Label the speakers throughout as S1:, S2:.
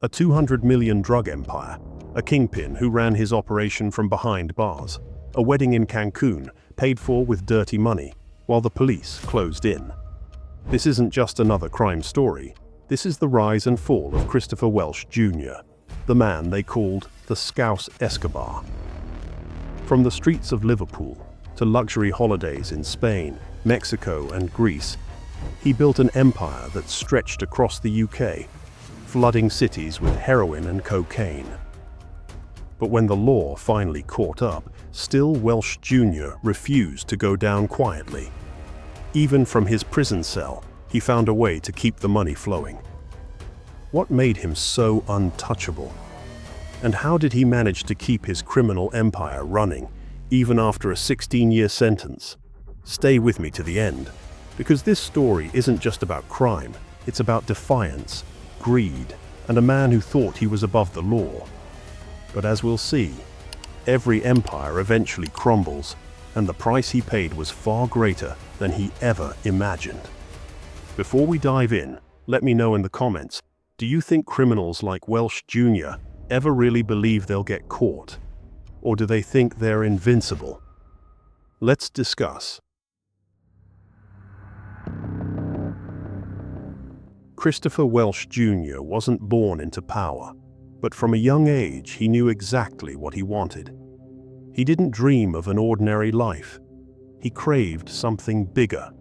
S1: A 200 million drug empire, a kingpin who ran his operation from behind bars, a wedding in Cancun paid for with dirty money, while the police closed in. This isn't just another crime story. This is the rise and fall of Christopher Welsh Jr., the man they called the Scouse Escobar. From the streets of Liverpool to luxury holidays in Spain, Mexico, and Greece, he built an empire that stretched across the UK, flooding cities with heroin and cocaine. But when the law finally caught up, still Welsh Jr. refused to go down quietly. Even from his prison cell, he found a way to keep the money flowing. What made him so untouchable? And how did he manage to keep his criminal empire running, even after a 16-year sentence? Stay with me to the end, because this story isn't just about crime, it's about defiance, greed, and a man who thought he was above the law. But as we'll see, every empire eventually crumbles, and the price he paid was far greater than he ever imagined. Before we dive in, let me know in the comments, do you think criminals like Welsh Jr. ever really believe they'll get caught? Or do they think they're invincible? Let's discuss. Christopher Welsh Jr. wasn't born into power, but from a young age he knew exactly what he wanted. He didn't dream of an ordinary life. He craved something bigger,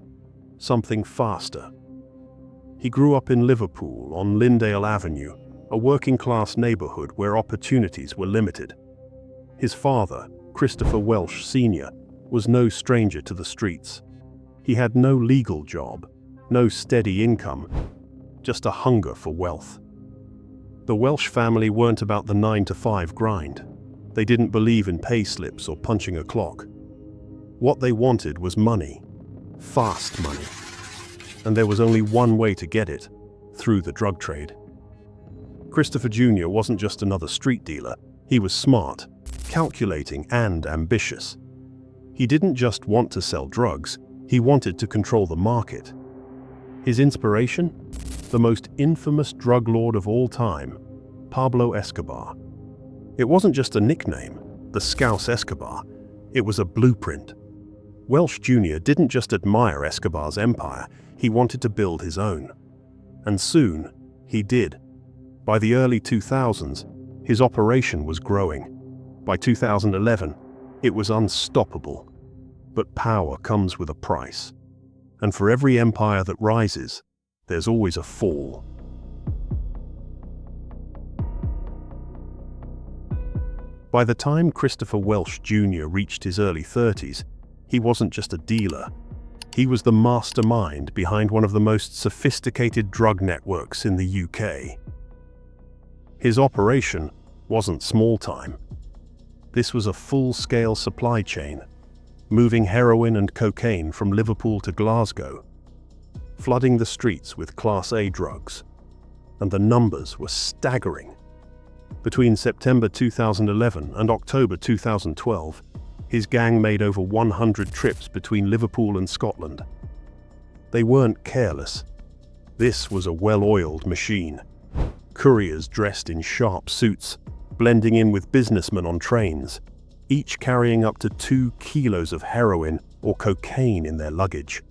S1: something faster. He grew up in Liverpool on Lyndale Avenue, a working-class neighborhood where opportunities were limited. His father, Christopher Welsh Sr., was no stranger to the streets. He had no legal job, no steady income, just a hunger for wealth. The Welsh family weren't about the 9-to-5 grind. They didn't believe in pay slips or punching a clock. What they wanted was money, fast money. And there was only one way to get it, through the drug trade. Christopher Jr. wasn't just another street dealer. He was smart, calculating, and ambitious. He didn't just want to sell drugs, he wanted to control the market. His inspiration? The most infamous drug lord of all time, Pablo Escobar. It wasn't just a nickname, the Scouse Escobar. It was a blueprint. Welsh Jr. didn't just admire Escobar's empire, he wanted to build his own. And soon, he did. By the early 2000s, his operation was growing. By 2011, it was unstoppable. But power comes with a price. And for every empire that rises, there's always a fall. By the time Christopher Welsh Jr. reached his early 30s, he wasn't just a dealer. He was the mastermind behind one of the most sophisticated drug networks in the UK. His operation wasn't small time. This was a full-scale supply chain, moving heroin and cocaine from Liverpool to Glasgow, flooding the streets with Class A drugs. And the numbers were staggering. Between September 2011 and October 2012, his gang made over 100 trips between Liverpool and Scotland. They weren't careless. This was a well-oiled machine. Couriers dressed in sharp suits, blending in with businessmen on trains, each carrying up to 2 kilos of heroin or cocaine in their luggage.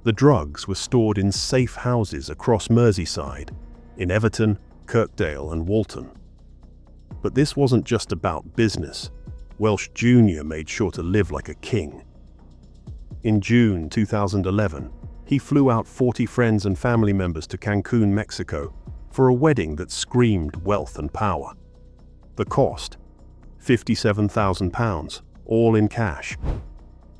S1: The drugs were stored in safe houses across Merseyside, in Everton, Kirkdale, and Walton. But this wasn't just about business. Welsh Jr. made sure to live like a king. In June 2011, he flew out 40 friends and family members to Cancun, Mexico, for a wedding that screamed wealth and power. The cost? £57,000, all in cash.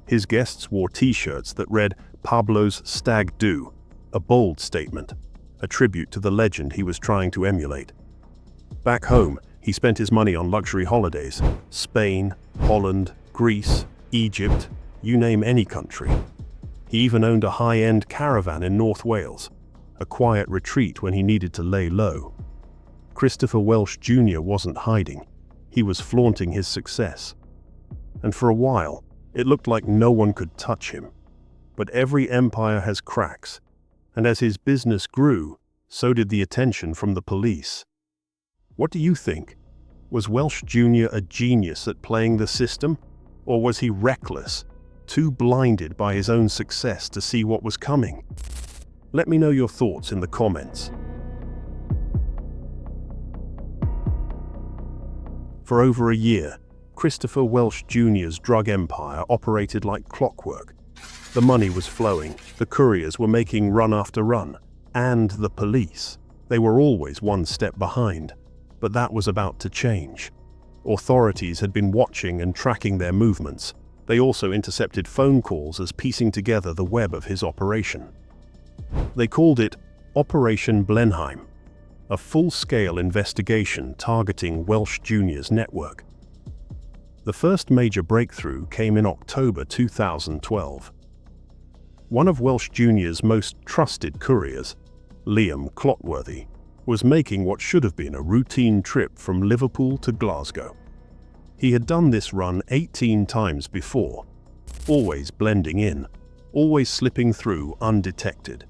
S1: His guests wore t-shirts that read "Pablo's Stag Do," a bold statement, a tribute to the legend he was trying to emulate. Back home, he spent his money on luxury holidays: Spain, Holland, Greece, Egypt, you name any country. He even owned a high-end caravan in North Wales, a quiet retreat when he needed to lay low. Christopher Welsh Jr. wasn't hiding. He was flaunting his success. And for a while, it looked like no one could touch him. But every empire has cracks, and as his business grew, so did the attention from the police. What do you think? Was Welsh Jr. a genius at playing the system? Or was he reckless, too blinded by his own success to see what was coming? Let me know your thoughts in the comments. For over a year, Christopher Welsh Jr.'s drug empire operated like clockwork. The money was flowing, the couriers were making run after run, and the police. They were always one step behind. But that was about to change. Authorities had been watching and tracking their movements. They also intercepted phone calls as piecing together the web of his operation. They called it Operation Blenheim, a full-scale investigation targeting Welsh Jr.'s network. The first major breakthrough came in October 2012. One of Welsh Jr.'s most trusted couriers, Liam Clotworthy, was making what should have been a routine trip from Liverpool to Glasgow. He had done this run 18 times before, always blending in, always slipping through undetected.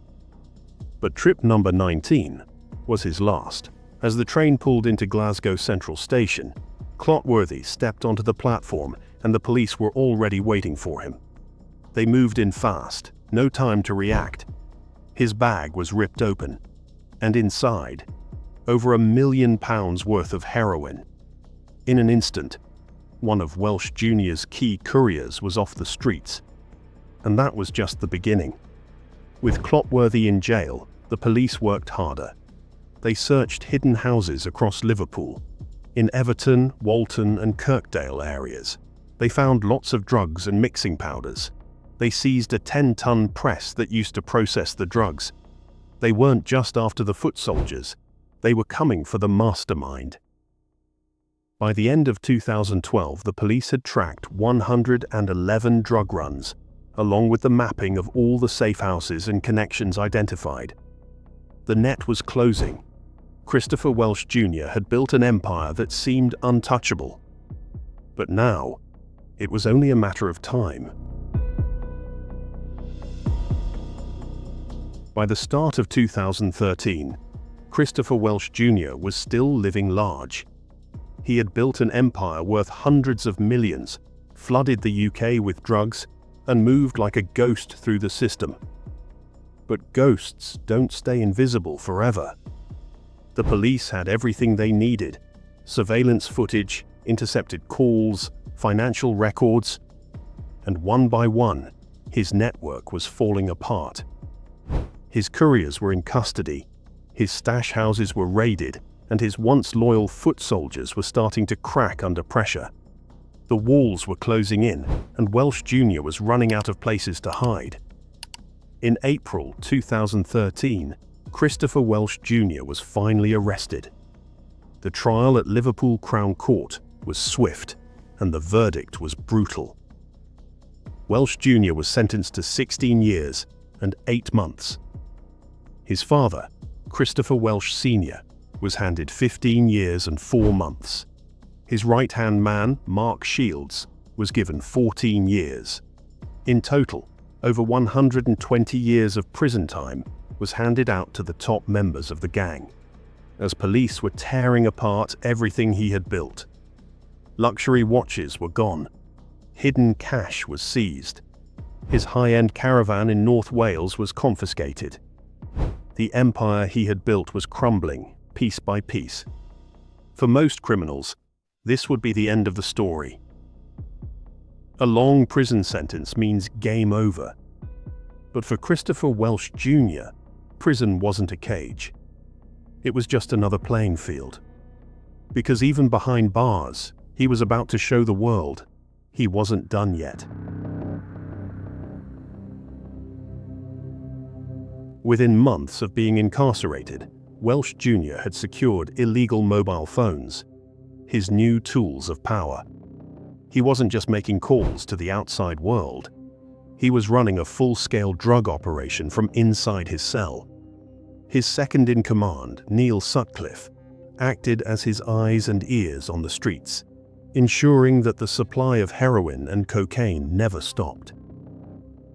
S1: But trip number 19 was his last. As the train pulled into Glasgow Central Station, Clotworthy stepped onto the platform and the police were already waiting for him. They moved in fast, no time to react. His bag was ripped open, and inside, over £1 million worth of heroin. In an instant, one of Welsh Jr.'s key couriers was off the streets. And that was just the beginning. With Clotworthy in jail, the police worked harder. They searched hidden houses across Liverpool, in Everton, Walton and Kirkdale areas. They found lots of drugs and mixing powders. They seized a 10-ton press that used to process the drugs. They weren't just after the foot soldiers, they were coming for the mastermind. By the end of 2012, the police had tracked 111 drug runs, along with the mapping of all the safe houses and connections identified. The net was closing. Christopher Welsh Jr. had built an empire that seemed untouchable. But now, it was only a matter of time. By the start of 2013, Christopher Welsh Jr. was still living large. He had built an empire worth hundreds of millions, flooded the UK with drugs, and moved like a ghost through the system. But ghosts don't stay invisible forever. The police had everything they needed: surveillance footage, intercepted calls, financial records, and one by one, his network was falling apart. His couriers were in custody, his stash houses were raided, and his once loyal foot soldiers were starting to crack under pressure. The walls were closing in, and Welsh Jr. was running out of places to hide. In April 2013, Christopher Welsh Jr. was finally arrested. The trial at Liverpool Crown Court was swift, and the verdict was brutal. Welsh Jr. was sentenced to 16 years and 8 months. His father, Christopher Welsh Sr., was handed 15 years and 4 months. His right-hand man, Mark Shields, was given 14 years. In total, over 120 years of prison time was handed out to the top members of the gang, as police were tearing apart everything he had built. Luxury watches were gone. Hidden cash was seized. His high-end caravan in North Wales was confiscated. The empire he had built was crumbling, piece by piece. For most criminals, this would be the end of the story. A long prison sentence means game over. But for Christopher Welsh Jr., prison wasn't a cage. It was just another playing field. Because even behind bars, he was about to show the world he wasn't done yet. Within months of being incarcerated, Welsh Jr. had secured illegal mobile phones, his new tools of power. He wasn't just making calls to the outside world. He was running a full-scale drug operation from inside his cell. His second-in-command, Neil Sutcliffe, acted as his eyes and ears on the streets, ensuring that the supply of heroin and cocaine never stopped.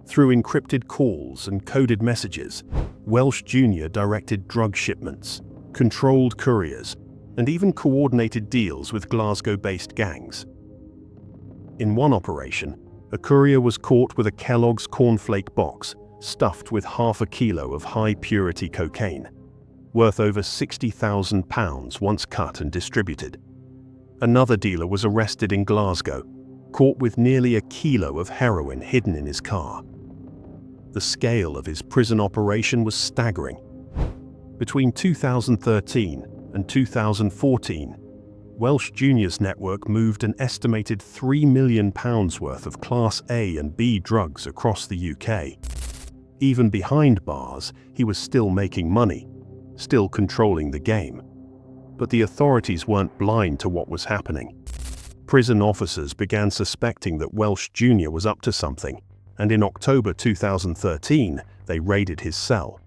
S1: Through encrypted calls and coded messages, Welsh Jr. directed drug shipments, controlled couriers, and even coordinated deals with Glasgow-based gangs. In one operation, a courier was caught with a Kellogg's cornflake box stuffed with half a kilo of high-purity cocaine, worth over £60,000 once cut and distributed. Another dealer was arrested in Glasgow, caught with nearly a kilo of heroin hidden in his car. The scale of his prison operation was staggering. Between 2013 and 2014, Welsh Jr.'s network moved an estimated £3 million worth of Class A and B drugs across the UK. Even behind bars, he was still making money, still controlling the game. But the authorities weren't blind to what was happening. Prison officers began suspecting that Welsh Jr. was up to something, and in October 2013, they raided his cell.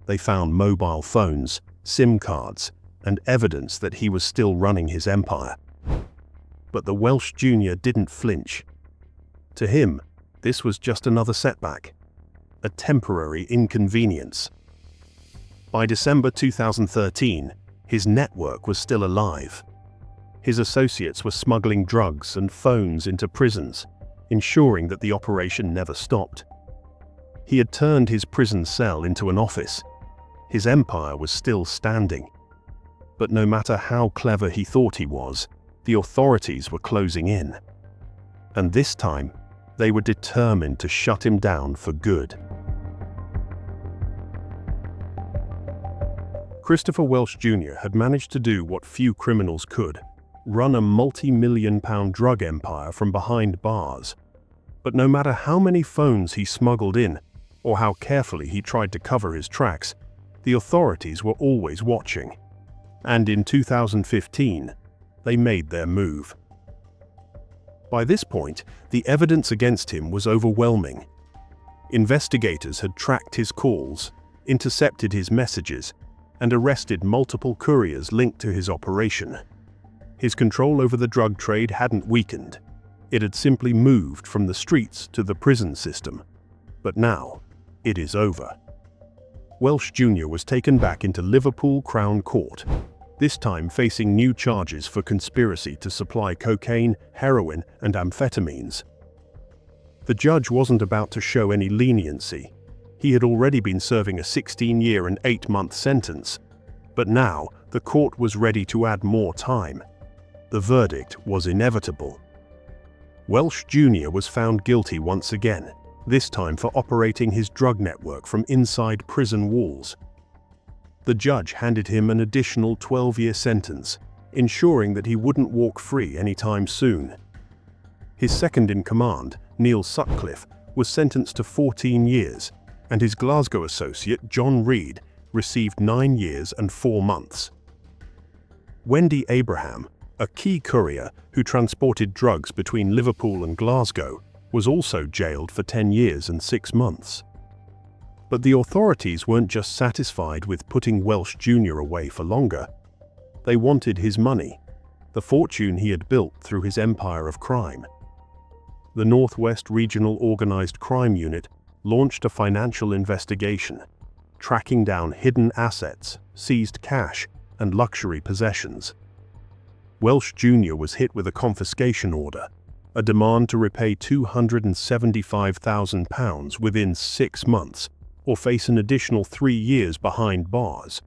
S1: They found mobile phones, SIM cards, and evidence that he was still running his empire. But the Welsh Jr. didn't flinch. To him, this was just another setback, a temporary inconvenience. By December 2013, his network was still alive. His associates were smuggling drugs and phones into prisons, ensuring that the operation never stopped. He had turned his prison cell into an office. His empire was still standing. But no matter how clever he thought he was, the authorities were closing in. And this time, they were determined to shut him down for good. Christopher Welsh Jr. had managed to do what few criminals could: run a multi-million-pound drug empire from behind bars. But no matter how many phones he smuggled in, or how carefully he tried to cover his tracks, the authorities were always watching. And in 2015, they made their move. By this point, the evidence against him was overwhelming. Investigators had tracked his calls, intercepted his messages, and arrested multiple couriers linked to his operation. His control over the drug trade hadn't weakened. It had simply moved from the streets to the prison system. But now, it is over. Welsh Jr. was taken back into Liverpool Crown Court, this time facing new charges for conspiracy to supply cocaine, heroin, and amphetamines. The judge wasn't about to show any leniency. He had already been serving a 16-year and 8-month sentence. But now, the court was ready to add more time. The verdict was inevitable. Welsh Jr. was found guilty once again, this time for operating his drug network from inside prison walls. The judge handed him an additional 12-year sentence, ensuring that he wouldn't walk free anytime soon. His second-in-command, Neil Sutcliffe, was sentenced to 14 years, and his Glasgow associate, John Reid, received 9 years and 4 months. Wendy Abraham, a key courier who transported drugs between Liverpool and Glasgow, was also jailed for 10 years and 6 months. But the authorities weren't just satisfied with putting Welsh Jr. away for longer. They wanted his money, the fortune he had built through his empire of crime. The Northwest Regional Organised Crime Unit launched a financial investigation, tracking down hidden assets, seized cash, and luxury possessions. Welsh Jr. was hit with a confiscation order, a demand to repay £275,000 within 6 months, or face an additional 3 years behind bars.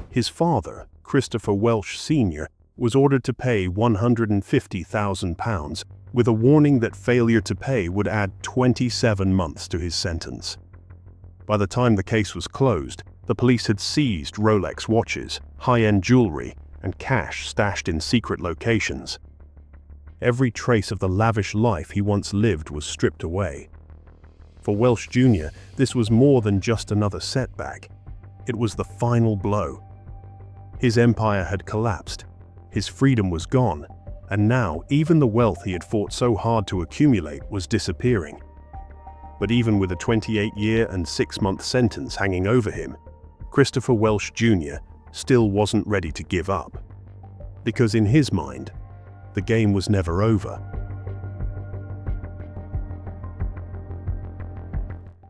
S1: His father, Christopher Welsh Sr., was ordered to pay £150,000, with a warning that failure to pay would add 27 months to his sentence. By the time the case was closed, the police had seized Rolex watches, high-end jewelry, and cash stashed in secret locations. Every trace of the lavish life he once lived was stripped away. For Welsh Jr., this was more than just another setback. It was the final blow. His empire had collapsed, his freedom was gone, and now even the wealth he had fought so hard to accumulate was disappearing. But even with a 28-year and 6-month sentence hanging over him, Christopher Welsh Jr. still wasn't ready to give up. Because in his mind, the game was never over.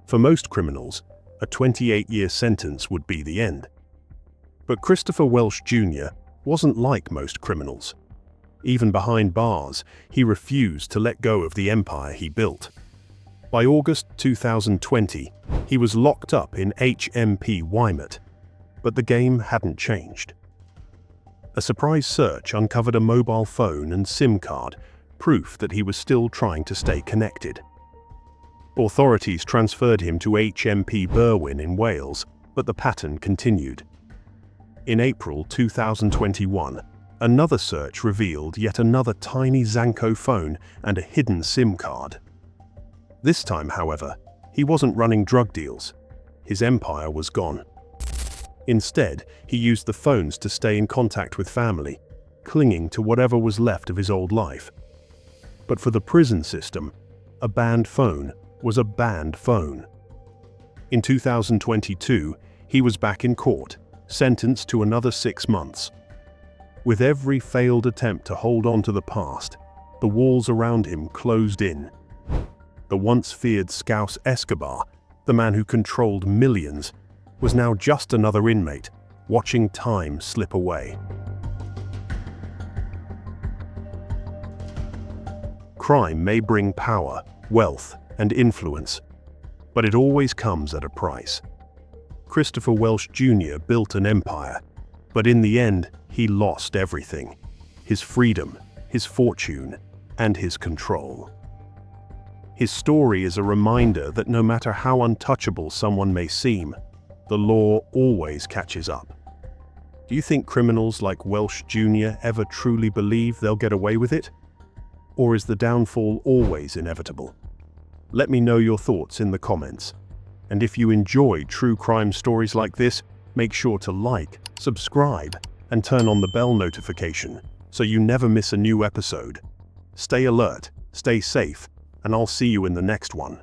S1: For most criminals, a 28-year sentence would be the end. But Christopher Welsh Jr. wasn't like most criminals. Even behind bars, he refused to let go of the empire he built. By August 2020, he was locked up in HMP Weymouth, but the game hadn't changed. A surprise search uncovered a mobile phone and SIM card, proof that he was still trying to stay connected. Authorities transferred him to HMP Berwyn in Wales, but the pattern continued. In April 2021, another search revealed yet another tiny Zanko phone and a hidden SIM card. This time, however, he wasn't running drug deals. His empire was gone. Instead, he used the phones to stay in contact with family, clinging to whatever was left of his old life. But for the prison system, a banned phone was a banned phone. In 2022, he was back in court, sentenced to another 6 months. With every failed attempt to hold on to the past, the walls around him closed in. The once feared Scouse Escobar, the man who controlled millions, was now just another inmate, watching time slip away. Crime may bring power, wealth, and influence, but it always comes at a price. Christopher Welsh Jr. built an empire, but in the end, he lost everything: his freedom, his fortune, and his control. His story is a reminder that no matter how untouchable someone may seem, the law always catches up. Do you think criminals like Welsh Jr. ever truly believe they'll get away with it? Or is the downfall always inevitable? Let me know your thoughts in the comments. And if you enjoy true crime stories like this, make sure to like, subscribe, and turn on the bell notification so you never miss a new episode. Stay alert, stay safe, and I'll see you in the next one.